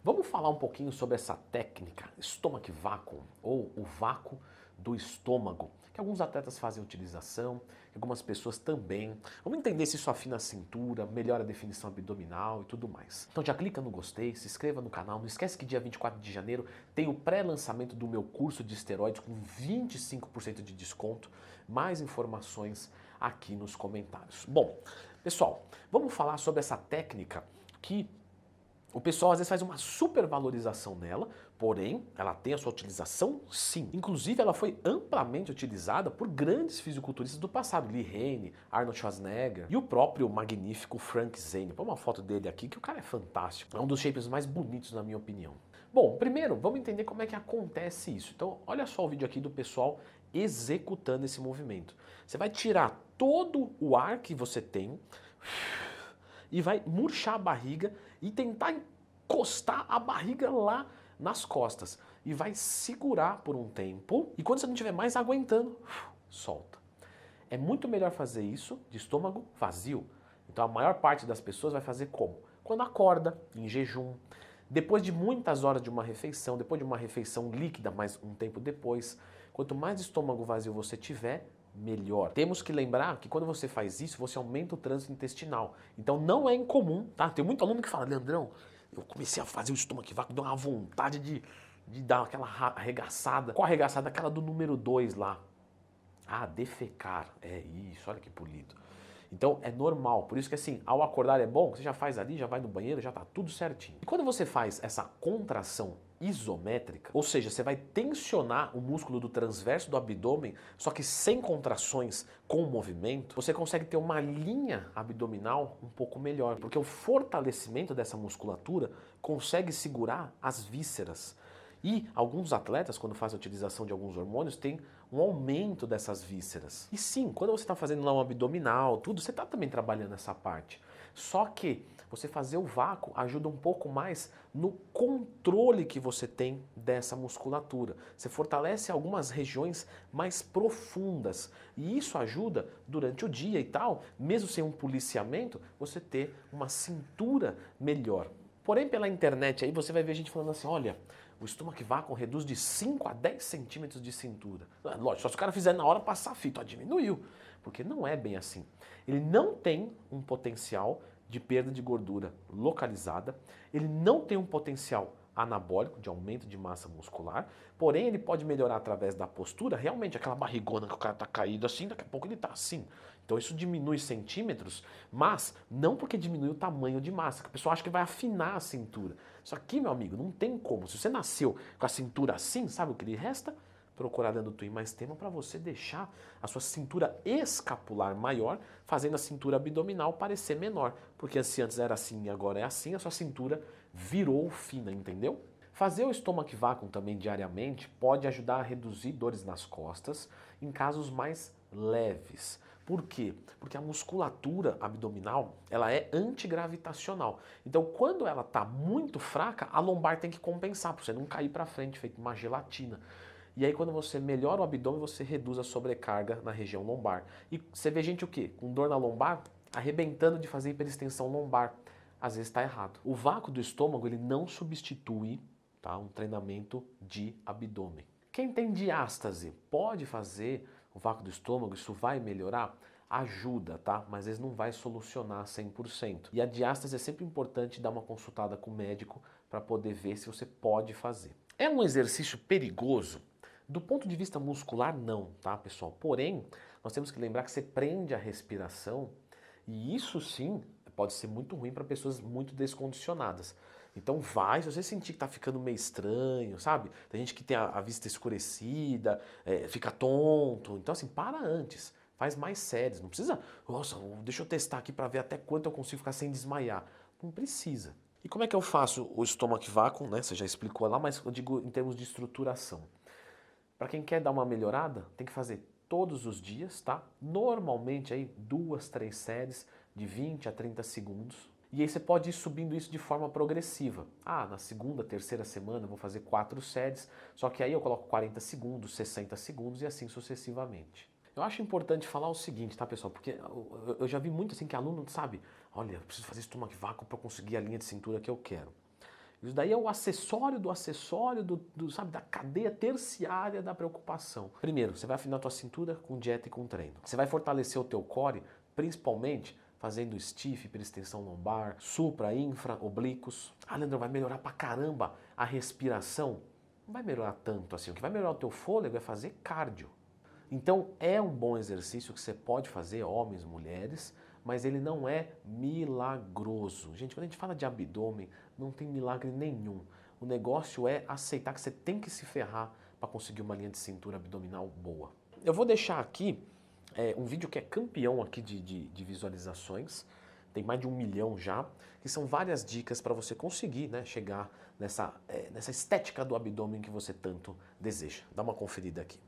Vamos falar um pouquinho sobre essa técnica Stomach Vacuum, ou o vácuo do estômago, que alguns atletas fazem utilização, que algumas pessoas também. Vamos entender se isso afina a cintura, melhora a definição abdominal e tudo mais. Então já clica no gostei, se inscreva no canal, não esquece que dia 24 de janeiro tem o pré-lançamento do meu curso de esteroides com 25% de desconto. Mais informações aqui nos comentários. Bom, pessoal, vamos falar sobre essa técnica que o pessoal às vezes faz uma supervalorização nela, porém ela tem a sua utilização sim. Inclusive ela foi amplamente utilizada por grandes fisiculturistas do passado, Lee Haney, Arnold Schwarzenegger e o próprio magnífico Frank Zane. Põe uma foto dele aqui que o cara é fantástico, é um dos shapers mais bonitos na minha opinião. Bom, primeiro vamos entender como é que acontece isso. Então olha só o vídeo aqui do pessoal executando esse movimento. Você vai tirar todo o ar que você tem e vai murchar a barriga e tentar encostar a barriga lá nas costas. E vai segurar por um tempo e quando você não estiver mais aguentando, solta. É muito melhor fazer isso de estômago vazio. Então a maior parte das pessoas vai fazer como? Quando acorda, em jejum, depois de muitas horas de uma refeição, depois de uma refeição líquida, mas um tempo depois. Quanto mais estômago vazio você tiver, melhor. Temos que lembrar que quando você faz isso, você aumenta o trânsito intestinal. Então não é incomum, tá? Tem muito aluno que fala, Leandrão, eu comecei a fazer o estômago vácuo, deu uma vontade de dar aquela arregaçada. Qual arregaçada? Aquela do número 2 lá. Ah, defecar. É isso, olha que polido. Então é normal, por isso que assim, ao acordar é bom, você já faz ali, já vai no banheiro, já tá tudo certinho. E quando você faz essa contração isométrica, ou seja, você vai tensionar o músculo do transverso do abdômen, só que sem contrações com o movimento, você consegue ter uma linha abdominal um pouco melhor, porque o fortalecimento dessa musculatura consegue segurar as vísceras. E alguns atletas, quando fazem a utilização de alguns hormônios, têm um aumento dessas vísceras. E sim, quando você está fazendo lá um abdominal, tudo, você está também trabalhando essa parte. Só que você fazer o vácuo ajuda um pouco mais no controle que você tem dessa musculatura. Você fortalece algumas regiões mais profundas. E isso ajuda durante o dia e tal, mesmo sem um policiamento, você ter uma cintura melhor. Porém, pela internet aí você vai ver gente falando assim, olha, o Stomach Vacuum reduz de 5 a 10 centímetros de cintura. Lógico, só se o cara fizer na hora passar a fita, ó, diminuiu. Porque não é bem assim. Ele não tem um potencial de perda de gordura localizada, ele não tem um potencial anabólico, de aumento de massa muscular, porém ele pode melhorar através da postura, realmente aquela barrigona que o cara tá caído assim, daqui a pouco ele tá assim. Então isso diminui centímetros, mas não porque diminui o tamanho de massa, que a pessoa acha que vai afinar a cintura. Só que, meu amigo, não tem como. Se você nasceu com a cintura assim, sabe o que lhe resta? Procurar dentro do Twin mais tema para você deixar a sua cintura escapular maior, fazendo a cintura abdominal parecer menor. Porque se antes era assim e agora é assim, a sua cintura virou fina, entendeu? Fazer o Stomach Vacuum também diariamente pode ajudar a reduzir dores nas costas em casos mais leves. Por quê? Porque a musculatura abdominal, ela é antigravitacional. Então, quando ela está muito fraca, a lombar tem que compensar, para você não cair para frente, feito uma gelatina. E aí quando você melhora o abdômen, você reduz a sobrecarga na região lombar. E você vê gente o quê? Com dor na lombar, arrebentando de fazer hiperextensão lombar. Às vezes está errado. O vácuo do estômago, ele não substitui, tá, um treinamento de abdômen. Quem tem diástase pode fazer o vácuo do estômago, isso vai melhorar? Ajuda, tá? Mas às vezes não vai solucionar 100%. E a diástase é sempre importante dar uma consultada com o médico para poder ver se você pode fazer. É um exercício perigoso? Do ponto de vista muscular, não, tá, pessoal? Porém, nós temos que lembrar que você prende a respiração e isso sim pode ser muito ruim para pessoas muito descondicionadas. Então vai, se você sentir que tá ficando meio estranho, sabe? Tem gente que tem a vista escurecida, fica tonto. Então assim, para antes. Faz mais séries. Não precisa, nossa, deixa eu testar aqui para ver até quanto eu consigo ficar sem desmaiar. Não precisa. E como é que eu faço o Stomach Vacuum, né? Você já explicou lá, mas eu digo em termos de estruturação. Para quem quer dar uma melhorada, tem que fazer todos os dias, tá? Normalmente aí 2, 3 séries de 20 a 30 segundos. E aí você pode ir subindo isso de forma progressiva. Ah, na segunda, terceira semana eu vou fazer 4 séries, só que aí eu coloco 40 segundos, 60 segundos e assim sucessivamente. Eu acho importante falar o seguinte, tá, pessoal? Porque eu já vi muito assim que aluno sabe, olha, eu preciso fazer Stomach Vacuum para conseguir a linha de cintura que eu quero. Isso daí é o acessório do acessório, sabe, da cadeia terciária da preocupação. Primeiro, você vai afinar a tua cintura com dieta e com treino. Você vai fortalecer o teu core, principalmente fazendo stiff, hiperextensão lombar, supra, infra, oblíquos. Ah, Leandro, vai melhorar pra caramba a respiração? Não vai melhorar tanto assim. O que vai melhorar o teu fôlego é fazer cardio. Então é um bom exercício que você pode fazer, homens, mulheres, mas ele não é milagroso. Gente, quando a gente fala de abdômen, não tem milagre nenhum. O negócio é aceitar que você tem que se ferrar para conseguir uma linha de cintura abdominal boa. Eu vou deixar aqui um vídeo que é campeão aqui de visualizações, tem mais de 1 milhão já, que são várias dicas para você conseguir, né, chegar nessa estética do abdômen que você tanto deseja. Dá uma conferida aqui.